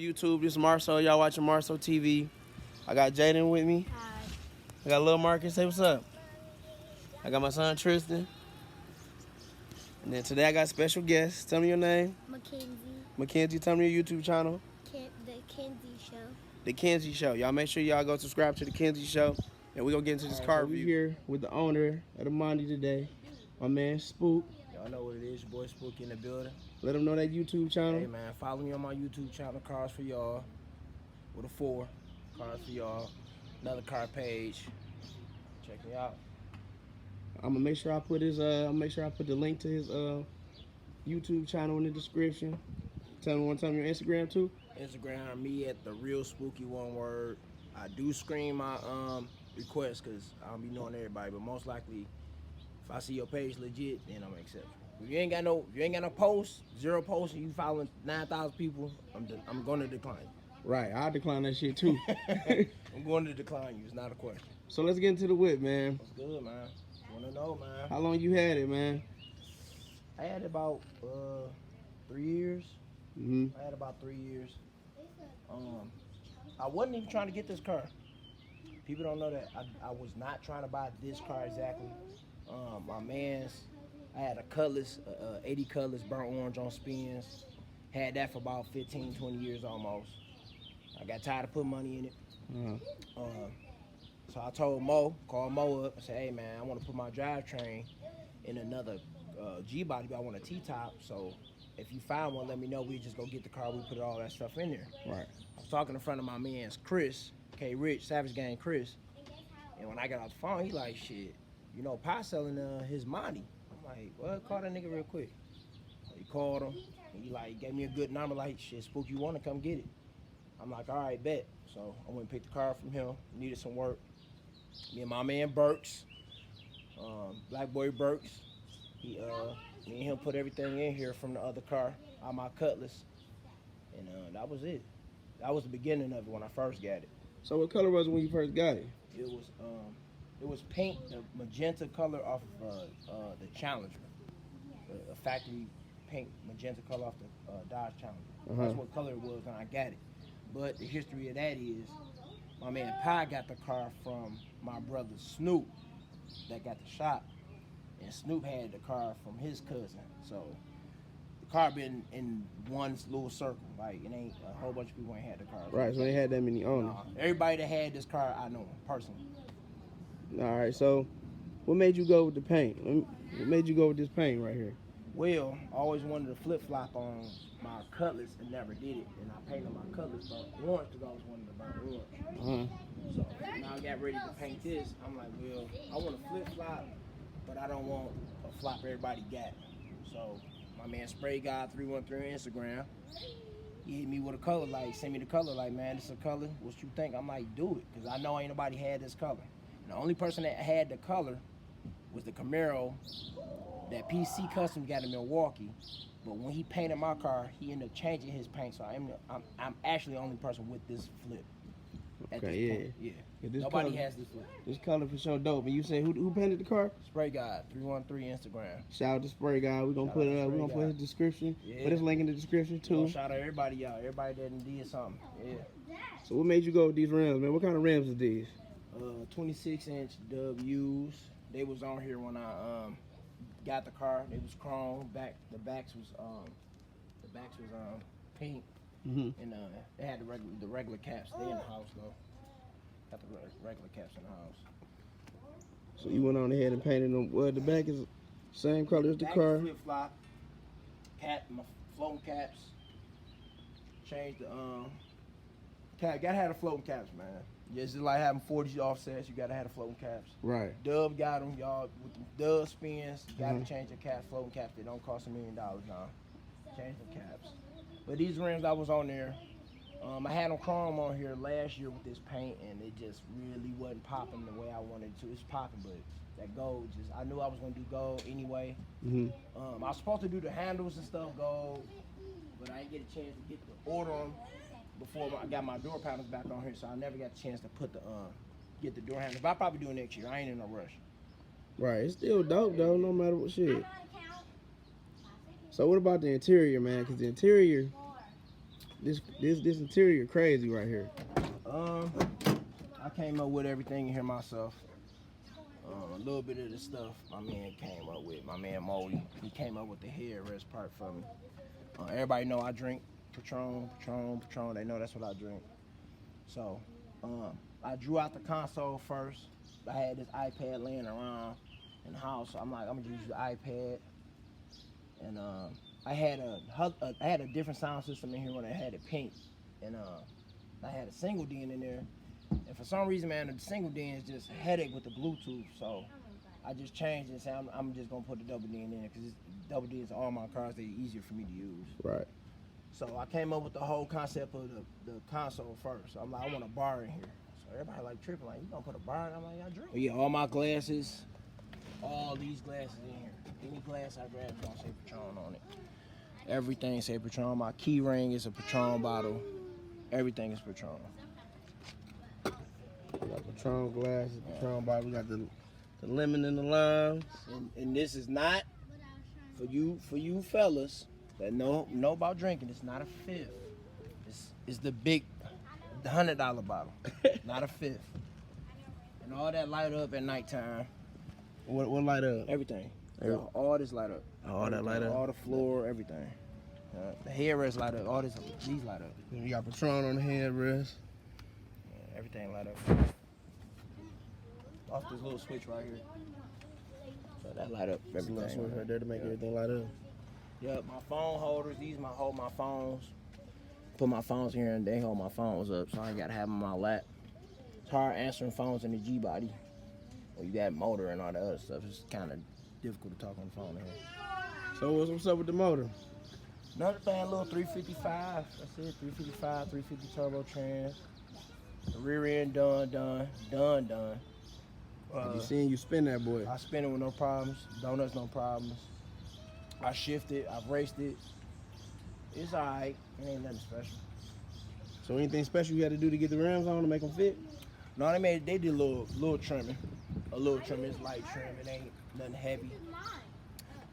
YouTube? This is Marcel. Y'all watching Marcel TV. I got Jaden with me. Hi. I got Lil Marcus. Say what's up. I got my son Tristan. And then today I got special guests. Tell me your name. Mackenzie. Mackenzie, tell me your YouTube channel. The Kenzie Show. The Kenzie Show. Y'all make sure y'all go subscribe to the Kenzie Show. And we're going to get into this car review. We're here with the owner of the Monte today. My man Spook. Y'all know what it is, your boy Spooky in the building. Let them know that YouTube channel. Hey man, follow me on my YouTube channel, Cars for Y'all, with a 4, Cars for Y'all, another car page. Check me out. I'm gonna make sure I put his the link to his YouTube channel in the description. Tell me one time your Instagram too. Instagram, me at the real Spooky, one word. I do screen my requests because I don't be knowing everybody, but most likely if I see your page legit, then I'm gonna accept you. If you ain't got no posts, 0 posts, and you following 9,000 people, I'm gonna decline you. Right, I'll decline that shit too. I'm going to decline you. It's not a question. So let's get into the whip, man. What's good, man? Wanna know, man? How long you had it, man? I had about 3 years. I had about 3 years. I wasn't even trying to get this car. People don't know that I was not trying to buy this car exactly. My man's, I had a Cutlass, 80 Cutlass, burnt orange on spins. Had that for about 15, 20 years almost. I got tired of putting money in it. So I told called Mo up and said, hey man, I want to put my drivetrain in another G-body, but I want a T-top. So if you find one, let me know. We just go get the car. We put all that stuff in there. Right. I was talking in front of my man's Chris, K Rich, Savage Gang Chris. And when I got off the phone, he like, shit, you know, Pie selling his Monte. I'm like, well, call that nigga real quick. So he called him. And he like gave me a good number, like, shit, Spook, you want to come get it? I'm like, all right, bet. So I went and picked the car from him. Needed some work. Me and my man Burks, Black Boy Burks. Me and him put everything in here from the other car, out my Cutlass. And that was it. That was the beginning of it when I first got it. So what color was it when you first got it? It was paint, the magenta color off the Challenger, a factory paint magenta color off the Dodge Challenger. That's what color it was when I got it. But the history of that is, my man Pi got the car from my brother Snoop that got the shop, and Snoop had the car from his cousin. So the car been in one little circle, like it ain't a whole bunch of people ain't had the car. Right, so they had that many owners. Everybody that had this car, I know personally. All right, so what made you go with the paint? What made you go with this paint right here? Well, I always wanted to flip-flop on my Cutlass and never did it. And I painted my Cutlass burnt orange because I always wanted to burn orange. So now I got ready to paint this. I'm like, well, I want to flip-flop, but I don't want a flop everybody got. So my man Spray Guy 313 on Instagram, he hit me with a color light, send me the color light, man, this is a color, what you think? I'm like, do it, because I know ain't nobody had this color. And the only person that had the color was the Camaro that PC Custom got in Milwaukee. But when he painted my car, he ended up changing his paint, so I'm actually the only person with this flip. Okay, yeah. Nobody color, has this flip. This color for sure dope. And you say who painted the car? Spray Guy 313 Instagram. Shout out to Spray Guy. We're gonna put it up. We're gonna put his description. Yeah. Put his link in the description too. Shout out everybody out. Everybody that did something. Yeah. So what made you go with these rims, man? What kind of rims are these? 26-inch W's. They was on here when I got the car. They was chrome. The backs was pink. And they had the regular caps. They in the house though. Got the regular caps in the house. So you went on ahead and painted them. Well, the back is same color as the car. Flip flop. My floating caps. Changed the cap. Gotta have the floating caps, man. Just like having 40 offsets, you gotta have the floating caps. Right. Dub got them, y'all. With the Dub spins, you gotta change the caps, floating caps. They don't cost $1 million now. Change the caps. But these rims I was on there, I had them chrome on here last year with this paint, and it just really wasn't popping the way I wanted it to. It's popping, but that gold I knew I was gonna do gold anyway. I was supposed to do the handles and stuff gold, but I didn't get a chance to get the order them before I got my door panels back on here, so I never got a chance to put get the door handles. But I'll probably do it next year. I ain't in no rush. Right, it's still dope though, no matter what shit. So what about the interior, man? Because the interior, This interior crazy right here. I came up with everything in here myself. A little bit of the stuff my man came up with. My man Molly, he came up with the headrest part for me. Everybody know I drink Patron. They know that's what I drink. So, I drew out the console first. I had this iPad laying around in the house, so I'm like, I'm gonna use the iPad. And I had a different sound system in here when I had it pink, and I had a single D in there. And for some reason, man, the single D is just a headache with the Bluetooth. So I just changed it and said I'm just gonna put the double D in there because double D is all my cars. They're easier for me to use. Right. So I came up with the whole concept of the console first. So I'm like, I want a bar in here. So everybody like tripping, like, you gonna put a bar in? I'm like, I drink. But yeah, all my glasses, all these glasses in here. Any glass I grab is gonna say Patron on it. Everything say Patron. My key ring is a Patron bottle. Everything is Patron. We got Patron glasses, Patron bottle. We got the lemon and the limes. And this is not for you fellas that know about drinking. It's not a fifth. It's the big $100 bottle, not a fifth. And all that light up at nighttime. What light up? Everything. All this light up. All that light up. All the floor, everything. The headrest light up. All these light up. You got Patron on the headrest. Yeah, everything light up. Off this little switch right here. So that light up everything. Little switch right there to make everything light up. Yep, my phone holders. These hold my phones. Put my phones here and they hold my phones up, so I gotta have them on my lap. It's hard answering phones in the G body. Well, you got motor and all the other stuff. It's kind of difficult to talk on the phone in here. So what's up with the motor? Another thing, a little 355. That's it, 355, 350 turbo trans. The rear end done. I be seeing you spin that boy. I spin it with no problems. Donuts, no problems. I shift it. I've raced it. It's alright. It ain't nothing special. So anything special you had to do to get the rims on to make them fit? No, they did a little trimming. A little trimming. It's light trim. It ain't nothing heavy.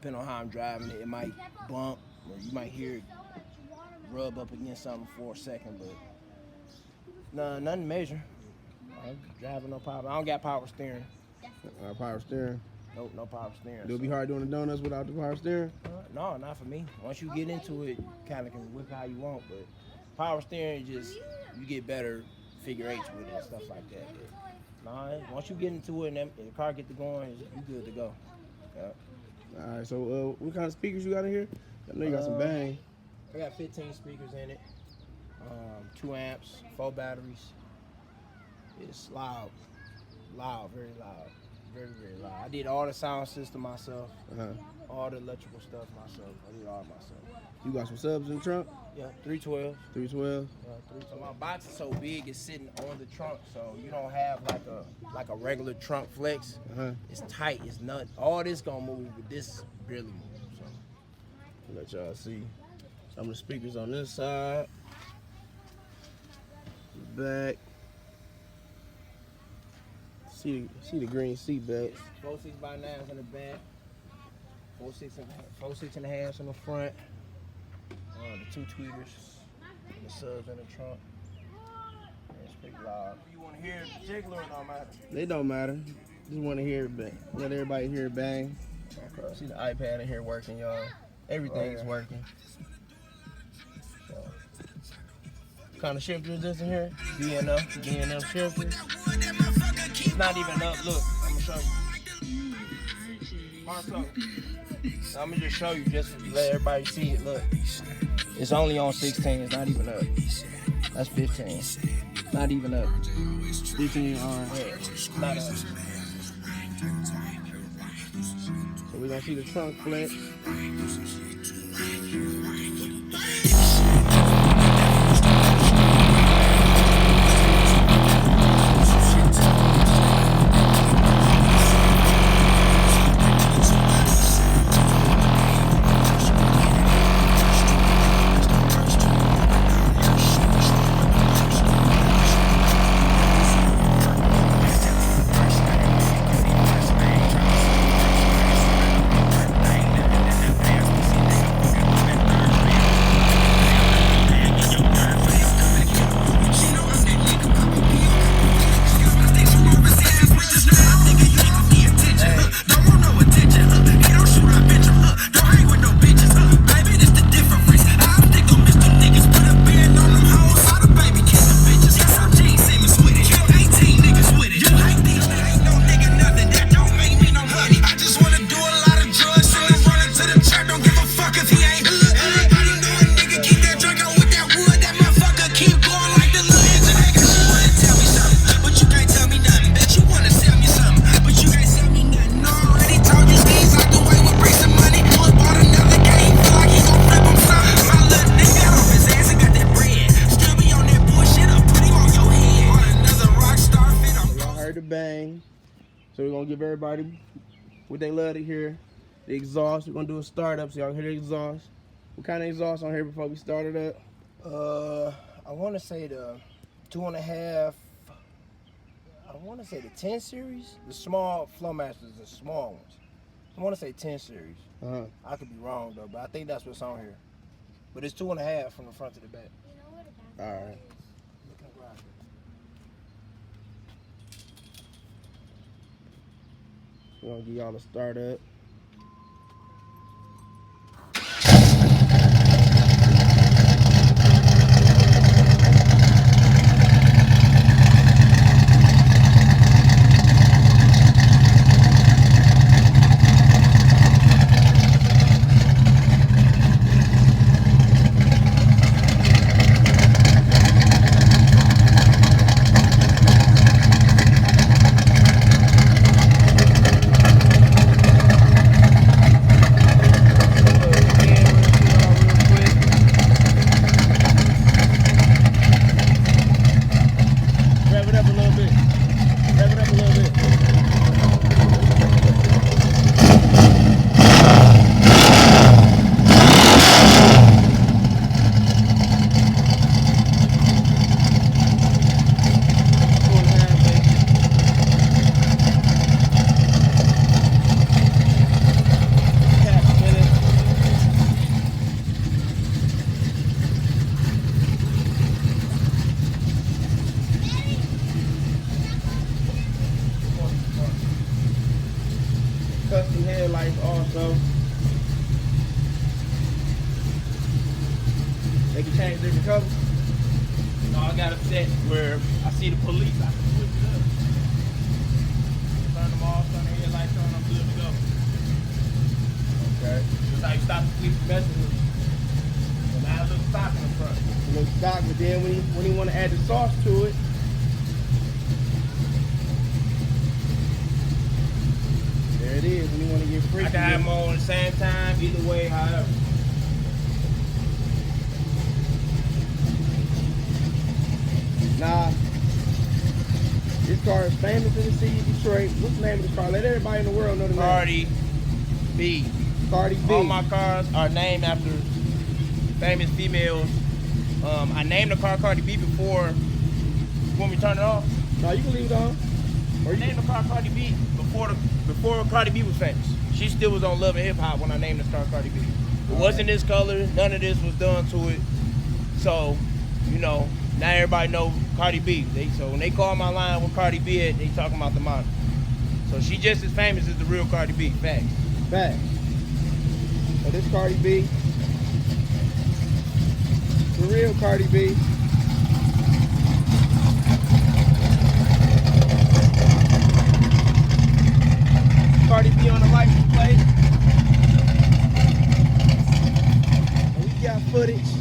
Depending on how I'm driving it, it might bump, or you might hear it rub up against something for a second, but no, nothing major. I'm driving no problem. I don't got power steering. Power steering. Nope, no power steering. It'll be hard doing the donuts without the power steering? No, not for me. Once you get into it, you kind of can whip how you want, but power steering, you get better figure eights with it and stuff like that. But, no, once you get into it and the car get to going, you good to go. Yep. All right, so what kind of speakers you got in here? I know you got some bang. I got 15 speakers in it, 2 amps, 4 batteries. It's loud, very loud. Very, very loud. I did all the sound system myself, all the electrical stuff myself. I did all myself. You got some subs in the trunk? Yeah, 312. 312. 312? So my box is so big, it's sitting on the trunk, so you don't have like a regular trunk flex. It's tight, it's not. All this gonna move, but this barely moves. So Let y'all see some of the speakers on this side. Back. See the green seat belts. 4 6x9s in the back. 4 6.5s in the front. The 2 tweeters. And the subs in the trunk. And it's pretty loud. You want to hear it in particular or don't matter? They don't matter. Just want to hear it bang. Let everybody hear it bang. Okay. See the iPad in here working, y'all. Everything is working. So, what kind of shifter is this in here? D&M shifter. It's not even up. Look, I'm gonna show you. Marco, I'm gonna just show you just to let everybody see it. Look, it's only on 16. It's not even up. That's 15. Not even up. 15 on. Yeah, not up. So we're gonna see the trunk flex. So we're gonna give everybody what they love to hear. The exhaust. We're gonna do a startup so y'all can hear the exhaust. What kind of exhaust on here before we start it up? I want to say the 2.5. I want to say the 10 series. The small Flowmasters, the small ones. I want to say 10 series. I could be wrong though, but I think that's what's on here. But it's 2.5 from the front to the back. All right. We're gonna give y'all a startup. Custom headlights also. They can change different colors. No, I got a set where I see the police, I can switch it up. Turn them off, turn the headlights on, I'm good to go. Okay. That's how you stop the police from messing with you. And now a little stock in the front. A little stock, but then when you want to add the sauce to it, there it is. When you want to get freaky. I can have them on at the same time, either way, however. Nah, this car is famous in the city of Detroit. What's the name of this car? Let everybody in the world know the name. Cardi B. Cardi B. All my cars are named after famous females. I named the car Cardi B before. You want me to turn it off? No, you can leave it on. Or you named the car Cardi B before Cardi B was famous. She still was on Love and Hip Hop when I named the car Cardi B. It wasn't this color. None of this was done to it. So, you know, now everybody know Cardi B. So when they call my line with Cardi B at, they talking about the model. So she just as famous as the real Cardi B. Facts. Facts. So this Cardi B, the real Cardi B. Cardi B on the license plate. And we got footage.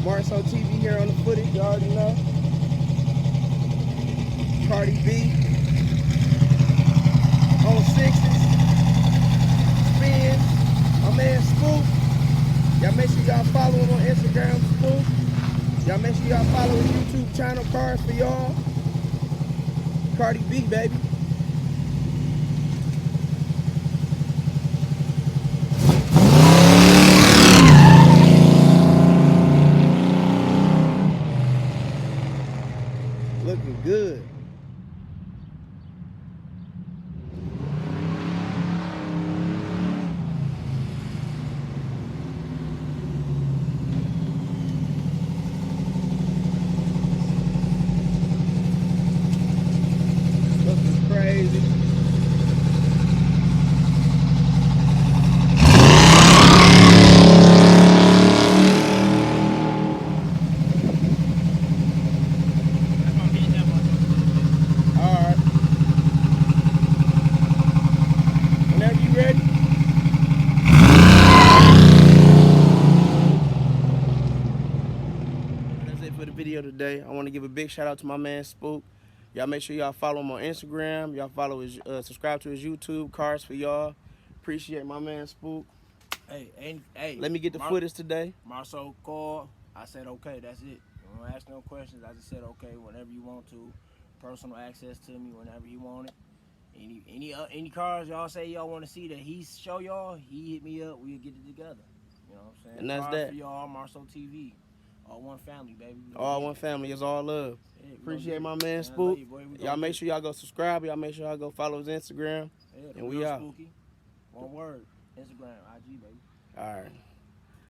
Mars on TV here on the footage, you already know. Cardi B on sixes, spins. My man Spook. Y'all make sure y'all follow him on Instagram, Spook. Y'all make sure y'all follow his YouTube channel, Cars for Y'all. Cardi B, baby. Looking good. Looking crazy. Video today. I want to give a big shout out to my man Spook. Y'all make sure y'all follow him on Instagram. Y'all follow his, subscribe to his YouTube, Cars for Y'all. Appreciate my man Spook. Hey. Let me get the footage today. Marceau called. I said okay. That's it. You don't ask no questions. I just said okay whenever you want to. Personal access to me whenever you want it. Any cars y'all say y'all want to see that he show y'all, he hit me up. We'll get it together. You know what I'm saying? And that's cars that. For y'all, Marceau TV. All one family, baby. All one family is all love. Yeah, Appreciate my man Man, I Spook. love you, boy. Y'all make sure y'all go subscribe. Y'all make sure y'all go follow his Instagram. Yeah, And we out. Spooky. One word. Instagram, IG, baby. All right.